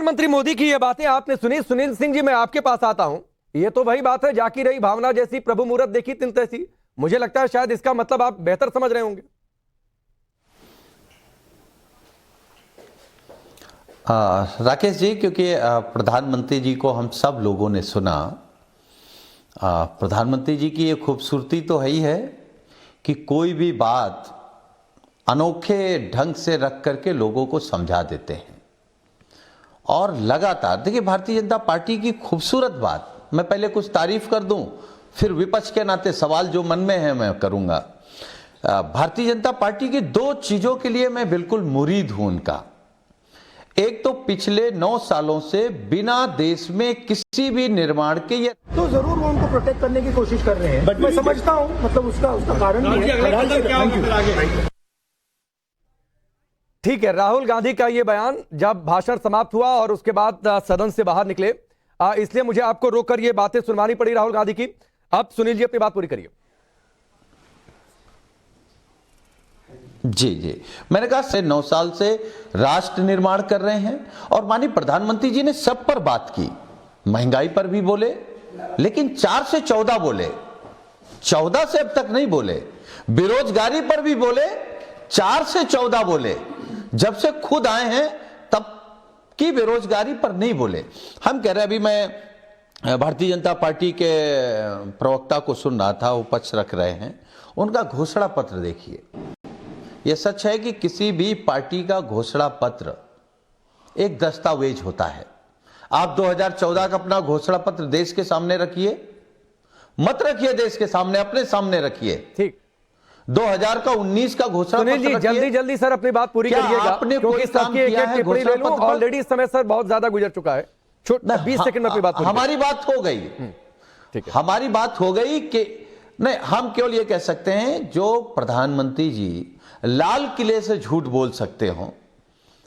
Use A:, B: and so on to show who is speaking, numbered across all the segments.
A: प्रधानमंत्री मोदी की ये बातें आपने सुनी। सुनील सिंह जी, मैं आपके पास आता हूं। ये तो वही बात है, जाकी रही भावना जैसी, प्रभु मुहूर्त देखी तिन तैसी। मुझे लगता है शायद इसका मतलब आप बेहतर समझ रहे होंगे।
B: राकेश जी, क्योंकि प्रधानमंत्री जी को हम सब लोगों ने सुना। प्रधानमंत्री जी की ये खूबसूरती तो है ही है कि कोई भी बात अनोखे ढंग से रख करके लोगों को समझा देते हैं। और लगातार देखिए, भारतीय जनता पार्टी की खूबसूरत बात, मैं पहले कुछ तारीफ कर दूं, फिर विपक्ष के नाते सवाल जो मन में है मैं करूंगा। भारतीय जनता पार्टी की दो चीजों के लिए मैं बिल्कुल मुरीद हूं उनका। एक तो पिछले 9 सालों से बिना देश में किसी भी निर्माण के, ये
C: तो जरूर वो उनको प्रोटेक्ट करने की कोशिश कर रहे हैं, बट मैं समझता हूं, मतलब उसका कारण भी है।
A: ठीक है, राहुल गांधी का ये बयान जब भाषण समाप्त हुआ और उसके बाद सदन से बाहर निकले, इसलिए मुझे आपको रोककर ये बातें सुनवानी पड़ी राहुल गांधी की। अब सुनील जी अपनी बात पूरी करिए।
B: जी, मैंने कहा से 9 साल से राष्ट्र निर्माण कर रहे हैं और माननीय प्रधानमंत्री जी ने सब पर बात की। महंगाई पर भी बोले, लेकिन 4 से 14 बोले, 14 से अब तक नहीं बोले। बेरोजगारी पर भी बोले, 4 से 14 बोले। जब से खुद आए हैं तब की बेरोजगारी पर नहीं बोले। हम कह रहे हैं, अभी मैं भारतीय जनता पार्टी के प्रवक्ता को सुन रहा था, वो पक्ष रख रहे हैं, उनका घोषणा पत्र देखिए। यह सच है कि किसी भी पार्टी का घोषणा पत्र एक दस्तावेज होता है। आप 2014 का अपना घोषणा पत्र देश के सामने रखिए, मत रखिए देश के सामने, अपने सामने रखिए।
A: ठीक,
B: 2000 का 19 का घोषणा पत्र
A: सुनील जी जल्दी सर अपनी बात पूरी करिएगा, क्योंकि सबकी एक टिप्पणी ले लूं। ऑलरेडी इस समय सर बहुत ज्यादा गुजर चुका है। 20 सेकंड में अपनी बात पूरी।
B: हमारी बात हो गई,
A: ठीक है,
B: हमारी बात हो गई कि नहीं, हम केवल ये कह सकते हैं, जो प्रधानमंत्री जी लाल किले से झूठ बोल सकते हो,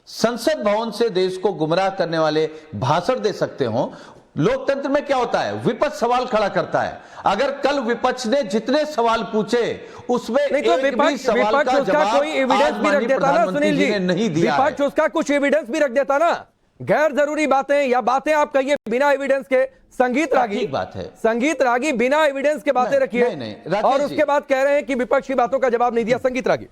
B: संसद भवन से देश को गुमराह करने वाले भाषण दे सकते हो। लोकतंत्र में क्या होता है, विपक्ष सवाल खड़ा करता है। अगर कल विपक्ष ने जितने सवाल पूछे उसमें
A: नहीं तो विपक्ष उसका कोई एविडेंस भी रख देता ना सुनील जी,
B: नहीं दिया,
A: विपक्ष उसका कुछ एविडेंस भी रख देता ना। गैर जरूरी बातें या बातें आप कहिए बिना एविडेंस के। संगीत रागी
B: बात है,
A: संगीत रागी बिना एविडेंस के बातें रखिए, और उसके बाद कह रहे हैं कि विपक्ष की बातों का जवाब नहीं दिया। संगीत रागी,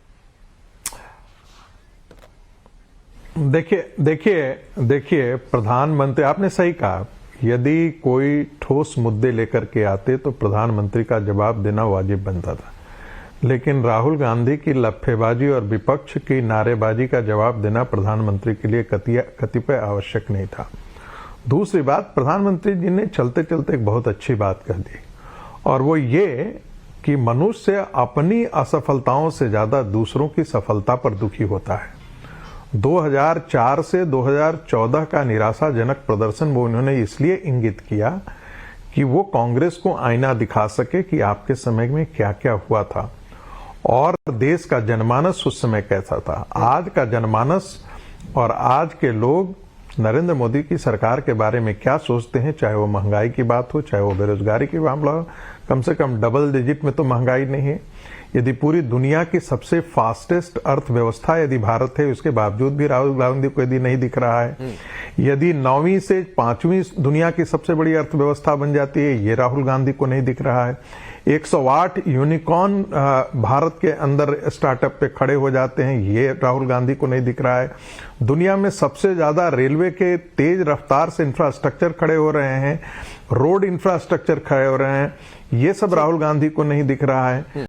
D: देखिए प्रधानमंत्री, आपने सही कहा, यदि कोई ठोस मुद्दे लेकर के आते तो प्रधानमंत्री का जवाब देना वाजिब बनता था। लेकिन राहुल गांधी की लफ्फेबाजी और विपक्ष की नारेबाजी का जवाब देना प्रधानमंत्री के लिए कतिपय आवश्यक नहीं था। दूसरी बात, प्रधानमंत्री जी ने चलते चलते एक बहुत अच्छी बात कह दी, और वो ये कि मनुष्य अपनी असफलताओं से ज्यादा दूसरों की सफलता पर दुखी होता है। 2004 से 2014 का निराशाजनक प्रदर्शन वो उन्होंने इसलिए इंगित किया कि वो कांग्रेस को आईना दिखा सके कि आपके समय में क्या क्या हुआ था और देश का जनमानस उस समय कैसा था। आज का जनमानस और आज के लोग नरेंद्र मोदी की सरकार के बारे में क्या सोचते हैं, चाहे वो महंगाई की बात हो, चाहे वो बेरोजगारी की मामला हो। कम से कम डबल डिजिट में तो महंगाई नहीं है। यदि पूरी दुनिया की सबसे फास्टेस्ट अर्थव्यवस्था यदि भारत है, उसके बावजूद भी राहुल गांधी को यदि नहीं दिख रहा है। यदि 9वीं से 5वीं दुनिया की सबसे बड़ी अर्थव्यवस्था बन जाती है, ये राहुल गांधी को नहीं दिख रहा है। 108 यूनिकॉर्न भारत के अंदर स्टार्टअप पे खड़े हो जाते हैं, ये राहुल गांधी को नहीं दिख रहा है। दुनिया में सबसे ज्यादा रेलवे के तेज रफ्तार से इंफ्रास्ट्रक्चर खड़े हो रहे हैं, रोड इंफ्रास्ट्रक्चर खड़े हो रहे हैं, ये सब राहुल गांधी को नहीं दिख रहा है।